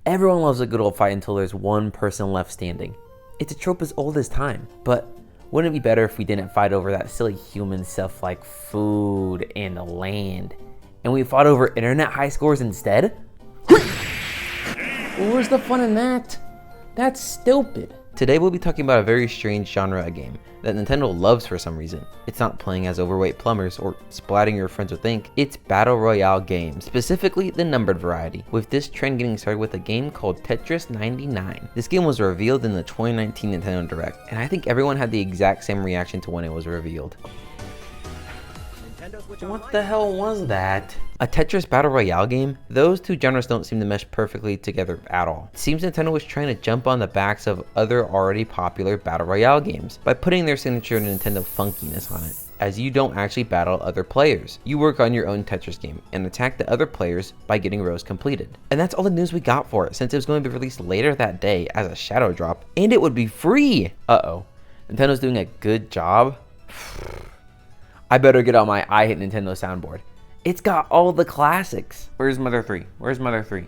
Everyone loves a good old fight until there's one person left standing. It's a trope as old as time, but wouldn't it be better if we didn't fight over that silly human stuff like food and land, and we fought over internet high scores instead? Where's the fun in that? That's stupid. Today we'll be talking about a very strange genre of game that Nintendo loves for some reason. It's not playing as overweight plumbers or splatting your friends with ink, it's battle royale games, specifically the numbered variety, with this trend getting started with a game called Tetris 99. This game was revealed in the 2019 Nintendo Direct, and I think everyone had the exact same reaction to when it was revealed. What the hell was that? A Tetris Battle Royale game? Those two genres don't seem to mesh perfectly together at all. It seems Nintendo was trying to jump on the backs of other already popular Battle Royale games by putting their signature Nintendo funkiness on it, as you don't actually battle other players. You work on your own Tetris game and attack the other players by getting rows completed. And that's all the news we got for it, since it was going to be released later that day as a shadow drop, and it would be free! Uh-oh. Nintendo's doing a good job? I better get out my I Hate Nintendo soundboard. It's got all the classics. Where's Mother 3? Where's Mother 3?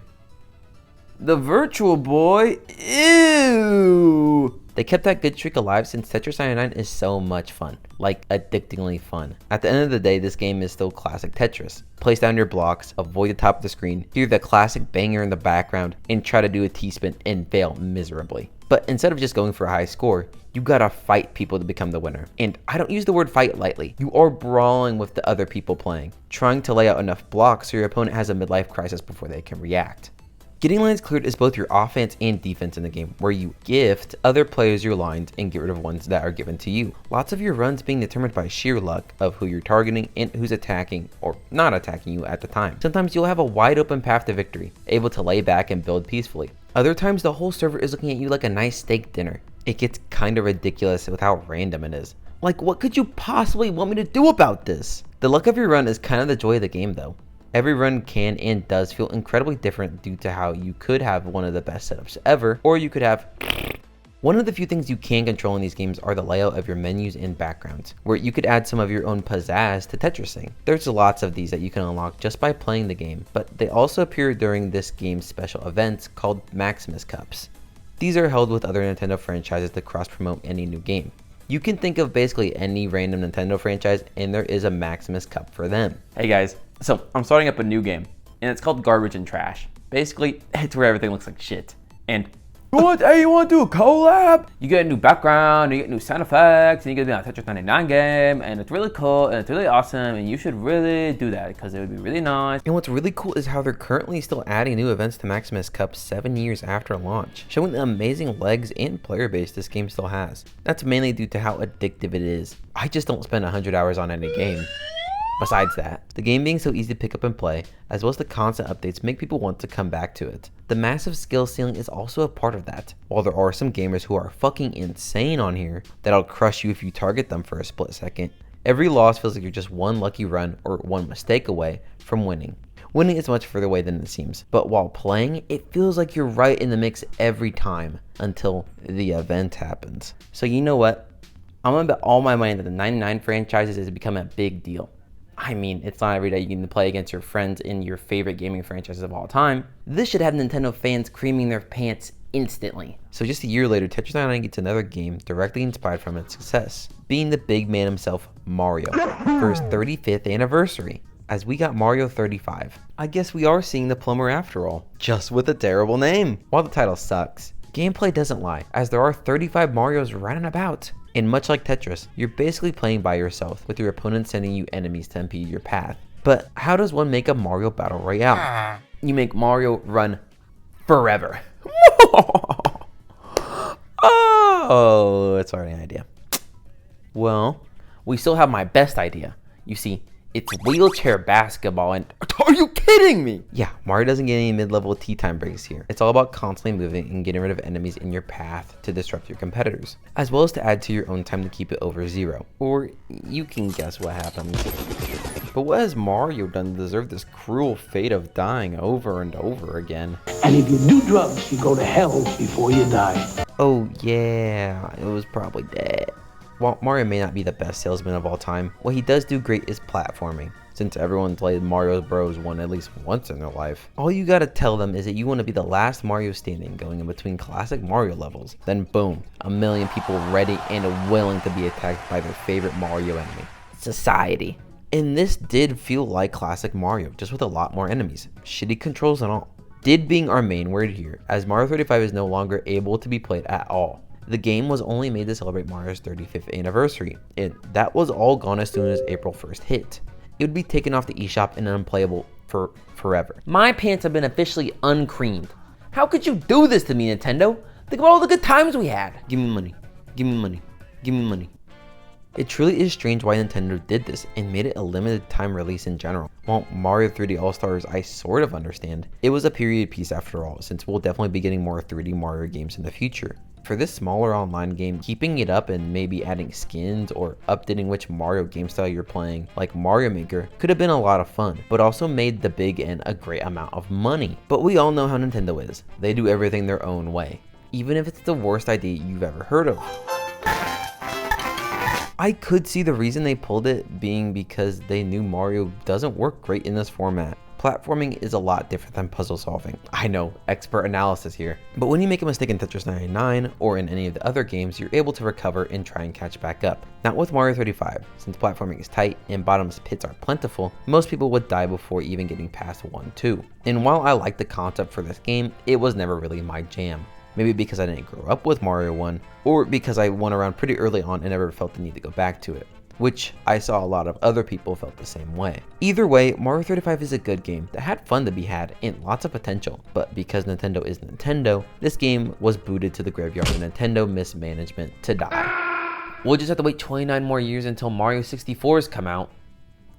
The Virtual Boy? Ew! They kept that good streak alive since Tetris 99 is so much fun. Like, addictingly fun. At the end of the day, this game is still classic Tetris. Place down your blocks, avoid the top of the screen, hear the classic banger in the background, and try to do a T-spin and fail miserably. But instead of just going for a high score, you gotta fight people to become the winner. And I don't use the word fight lightly. You are brawling with the other people playing, trying to lay out enough blocks so your opponent has a midlife crisis before they can react. Getting lines cleared is both your offense and defense in the game, where you gift other players your lines and get rid of ones that are given to you. Lots of your runs being determined by sheer luck of who you're targeting and who's attacking or not attacking you at the time. Sometimes you'll have a wide open path to victory, able to lay back and build peacefully. Other times the whole server is looking at you like a nice steak dinner. It gets kind of ridiculous with how random it is. Like, what could you possibly want me to do about this? The luck of your run is kind of the joy of the game though. Every run can and does feel incredibly different due to how you could have one of the best setups ever, or you could have... One of the few things you can control in these games are the layout of your menus and backgrounds, where you could add some of your own pizzazz to Tetrising. There's lots of these that you can unlock just by playing the game, but they also appear during this game's special events called Maximus Cups. These are held with other Nintendo franchises to cross-promote any new game. You can think of basically any random Nintendo franchise and there is a Maximus Cup for them. Hey guys, so I'm starting up a new game and it's called Garbage and Trash. Basically, it's where everything looks like shit. And you want to do a collab? You get a new background, you get new sound effects, and you get to be on a Tetris 99 game, and it's really cool, and it's really awesome, and you should really do that, because it would be really nice. And what's really cool is how they're currently still adding new events to Maximus Cup 7 years after launch, showing the amazing legs and player base this game still has. That's mainly due to how addictive it is. I just don't spend 100 hours on any game. Besides that, the game being so easy to pick up and play, as well as the constant updates, make people want to come back to it. The massive skill ceiling is also a part of that. While there are some gamers who are fucking insane on here that'll crush you if you target them for a split second, every loss feels like you're just one lucky run or one mistake away from winning. Winning is much further away than it seems, but while playing, it feels like you're right in the mix every time until the event happens. So you know what? I'm gonna bet all my money that the 99 franchises is becoming a big deal. I mean, it's not every day you can play against your friends in your favorite gaming franchises of all time. This should have Nintendo fans creaming their pants instantly. So just a year later, Tetris 99 gets another game directly inspired from its success, being the big man himself, Mario, for his 35th anniversary, as we got Mario 35. I guess we are seeing the plumber after all, just with a terrible name. While the title sucks, gameplay doesn't lie, as there are 35 Marios running about. And much like Tetris, you're basically playing by yourself, with your opponent sending you enemies to impede your path. But how does one make a Mario Battle Royale? You make Mario run forever. Oh, it's already an idea. Well, we still have my best idea. You see, it's wheelchair basketball and... Are you kidding me? Yeah, Mario doesn't get any mid-level tea time breaks here. It's all about constantly moving and getting rid of enemies in your path to disrupt your competitors, as well as to add to your own time to keep it over 0. Or you can guess what happens. But what has Mario done to deserve this cruel fate of dying over and over again? And if you do drugs, you go to hell before you die. Oh yeah, it was probably dead. While Mario may not be the best salesman of all time, what he does do great is platforming. Since everyone's played Mario Bros. 1 at least once in their life, all you gotta tell them is that you want to be the last Mario standing going in between classic Mario levels. Then boom, a million people ready and willing to be attacked by their favorite Mario enemy, society. And this did feel like classic Mario, just with a lot more enemies, shitty controls and all. Did being our main word here, as Mario 35 is no longer able to be played at all. The game was only made to celebrate Mario's 35th anniversary, and that was all gone as soon as April 1st hit. It would be taken off the eShop and unplayable for forever. My pants have been officially uncreamed. How could you do this to me, Nintendo? Think about all the good times we had. Give me money. Give me money. Give me money. It truly is strange why Nintendo did this and made it a limited time release in general. While Mario 3D All-Stars I sort of understand, it was a period piece after all, since we'll definitely be getting more 3D Mario games in the future. For this smaller online game, keeping it up and maybe adding skins or updating which Mario game style you're playing, like Mario Maker, could have been a lot of fun, but also made the big N a great amount of money. But we all know how Nintendo is. They do everything their own way, even if it's the worst idea you've ever heard of. I could see the reason they pulled it being because they knew Mario doesn't work great in this format. Platforming is a lot different than puzzle solving. I know, expert analysis here. But when you make a mistake in Tetris 99 or in any of the other games, you're able to recover and try and catch back up. Not with Mario 35, since platforming is tight and bottomless pits are plentiful, most people would die before even getting past 1-2. And while I like the concept for this game, it was never really my jam. Maybe because I didn't grow up with Mario 1, or because I went around pretty early on and never felt the need to go back to it, which I saw a lot of other people felt the same way. Either way, Mario 35 is a good game that had fun to be had and lots of potential, but because Nintendo is Nintendo, this game was booted to the graveyard of Nintendo mismanagement to die. We'll just have to wait 29 more years until Mario 64's come out.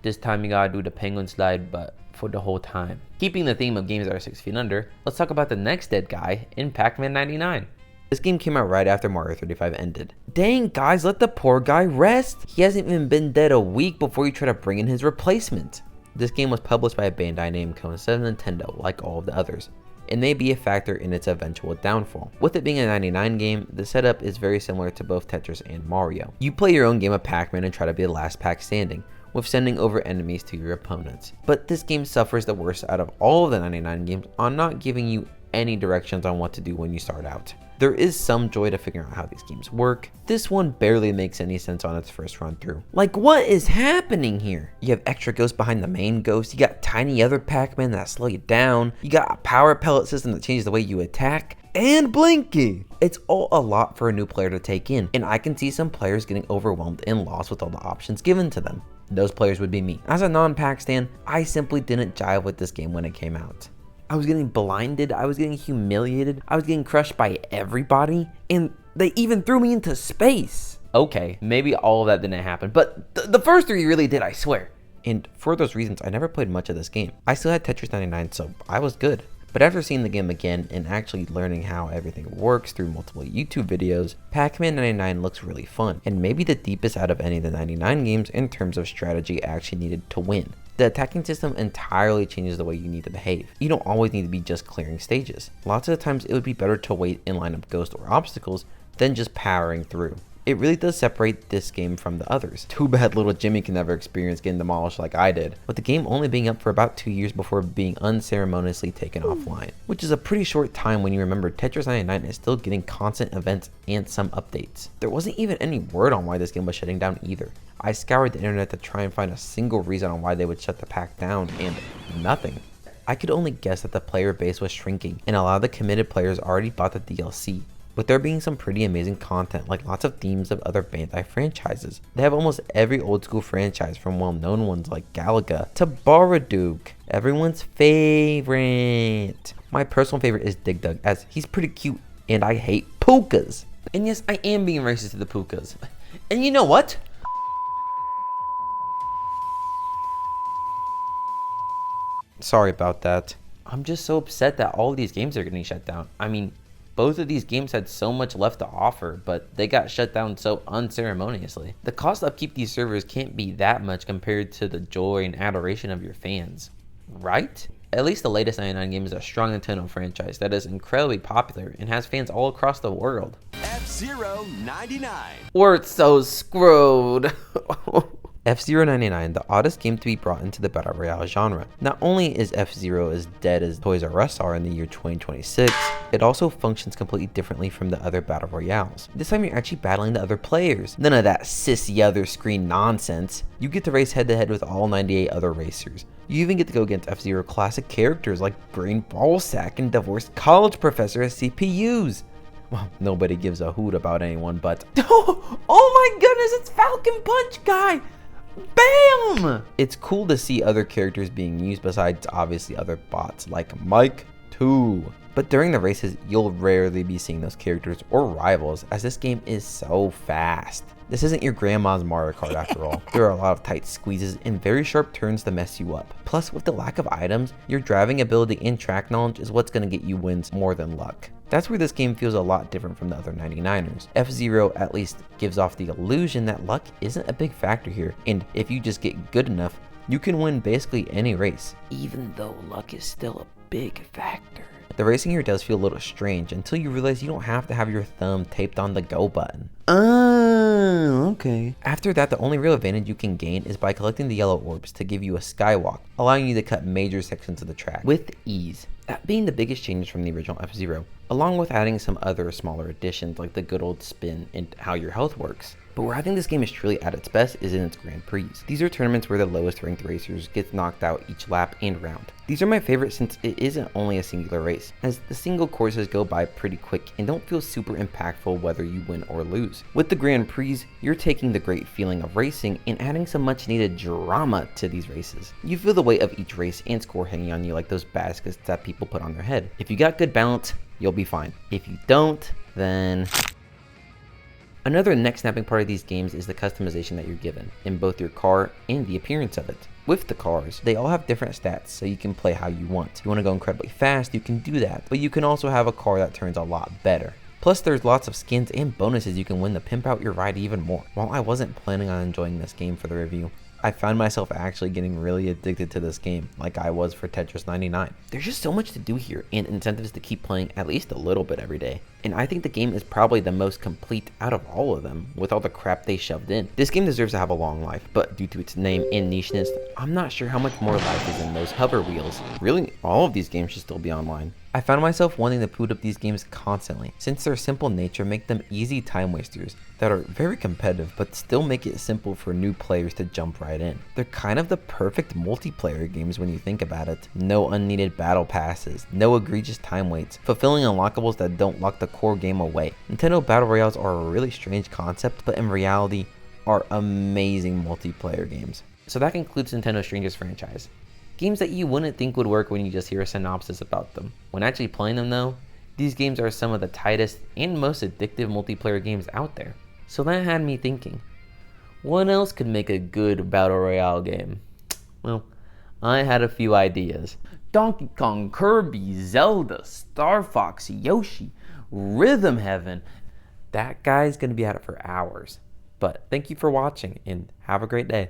This time you gotta do the penguin slide, but for the whole time. Keeping the theme of games that are 6 feet under, let's talk about the next dead guy in Pac-Man 99. This game came out right after Mario 35 ended. Dang guys, let the poor guy rest. He hasn't even been dead a week before you try to bring in his replacement. This game was published by a Bandai named Coincide Nintendo, like all of the others, and may be a factor in its eventual downfall. With it being a 99 game, the setup is very similar to both Tetris and Mario. You play your own game of Pac-Man and try to be the last Pac standing, with sending over enemies to your opponents. But this game suffers the worst out of all of the 99 games on not giving you any directions on what to do when you start out. There is some joy to figuring out how these games work. This one barely makes any sense on its first run through. Like, what is happening here? You have extra ghosts behind the main ghost, you got tiny other Pac-Man that slow you down, you got a power pellet system that changes the way you attack, and Blinky. It's all a lot for a new player to take in, and I can see some players getting overwhelmed and lost with all the options given to them. Those players would be me. As a non-Pac stan, I simply didn't jive with this game when it came out. I was getting blinded, I was getting humiliated, I was getting crushed by everybody, and they even threw me into space. Okay, maybe all of that didn't happen, but the first three really did, I swear. And for those reasons, I never played much of this game. I still had Tetris 99, so I was good. But after seeing the game again and actually learning how everything works through multiple YouTube videos, Pac-Man 99 looks really fun, and maybe the deepest out of any of the 99 games in terms of strategy actually needed to win. The attacking system entirely changes the way you need to behave. You don't always need to be just clearing stages. Lots of the times it would be better to wait and line up ghosts or obstacles than just powering through. It really does separate this game from the others. Too bad little Jimmy can never experience getting demolished like I did, with the game only being up for about 2 years before being unceremoniously taken offline, which is a pretty short time when you remember Tetris 99 is still getting constant events and some updates. There wasn't even any word on why this game was shutting down either. I scoured the internet to try and find a single reason on why they would shut the pack down, and nothing. I could only guess that the player base was shrinking, and a lot of the committed players already bought the DLC. With there being some pretty amazing content, like lots of themes of other Bandai franchises. They have almost every old school franchise, from well-known ones like Galaga to Baraduke, everyone's favorite. My personal favorite is Dig Dug, as he's pretty cute, and I hate pukas. And yes, I am being racist to the pukas. And you know what? Sorry about that. I'm just so upset that all of these games are getting shut down. I mean, both of these games had so much left to offer, but they got shut down so unceremoniously. The cost to upkeep these servers can't be that much compared to the joy and adoration of your fans, right? At least the latest 99 game is a strong Nintendo franchise that is incredibly popular and has fans all across the world. F-Zero 99. We're so screwed. F-Zero 99, the oddest game to be brought into the Battle Royale genre. Not only is F-Zero as dead as Toys R Us are in the year 2026, it also functions completely differently from the other Battle Royales. This time you're actually battling the other players. None of that sissy other screen nonsense. You get to race head to head with all 98 other racers. You even get to go against F-Zero classic characters like Brain Ballsack and divorced college professor as CPUs. Well, nobody gives a hoot about anyone but oh my goodness, it's Falcon Punch Guy! Bam! It's cool to see other characters being used besides obviously other bots like Mike 2. But during the races, you'll rarely be seeing those characters or rivals as this game is so fast. This isn't your grandma's Mario Kart after all. There are a lot of tight squeezes and very sharp turns to mess you up. Plus, with the lack of items, your driving ability and track knowledge is what's going to get you wins more than luck. That's where this game feels a lot different from the other 99ers. F-Zero at least gives off the illusion that luck isn't a big factor here, and if you just get good enough, you can win basically any race, even though luck is still a big factor. The racing here does feel a little strange until you realize you don't have to have your thumb taped on the go button. Okay. After that, the only real advantage you can gain is by collecting the yellow orbs to give you a skywalk, allowing you to cut major sections of the track with ease. That being the biggest change from the original F-Zero, along with adding some other smaller additions like the good old spin and how your health works. But where I think this game is truly at its best is in its Grand Prix. These are tournaments where the lowest ranked racers get knocked out each lap and round. These are my favorite since it isn't only a singular race, as the single courses go by pretty quick and don't feel super impactful whether you win or lose. With the Grand Prix, you're taking the great feeling of racing and adding some much needed drama to these races. You feel the weight of each race and score hanging on you like those baskets that people put on their head. If you got good balance, you'll be fine. If you don't, then... Another neck-snapping part of these games is the customization that you're given, in both your car and the appearance of it. With the cars, they all have different stats, so you can play how you want. If you want to go incredibly fast, you can do that, but you can also have a car that turns a lot better. Plus, there's lots of skins and bonuses you can win to pimp out your ride even more. While I wasn't planning on enjoying this game for the review, I found myself actually getting really addicted to this game, like I was for Tetris 99. There's just so much to do here, and incentives to keep playing at least a little bit every day. And I think the game is probably the most complete out of all of them, with all the crap they shoved in. This game deserves to have a long life, but due to its name and nicheness, I'm not sure how much more life is in those hover wheels. Really, all of these games should still be online. I found myself wanting to boot up these games constantly, since their simple nature make them easy time wasters that are very competitive but still make it simple for new players to jump right in. They're kind of the perfect multiplayer games when you think about it. No unneeded battle passes, no egregious time waits, fulfilling unlockables that don't lock the core game away. Nintendo Battle Royales are a really strange concept, but in reality are amazing multiplayer games. So that concludes Nintendo's Strangers franchise. Games that you wouldn't think would work when you just hear a synopsis about them. When actually playing them though, these games are some of the tightest and most addictive multiplayer games out there. So that had me thinking, what else could make a good Battle Royale game? Well, I had a few ideas. Donkey Kong, Kirby, Zelda, Star Fox, Yoshi, Rhythm Heaven. That guy's gonna be at it for hours. But thank you for watching and have a great day.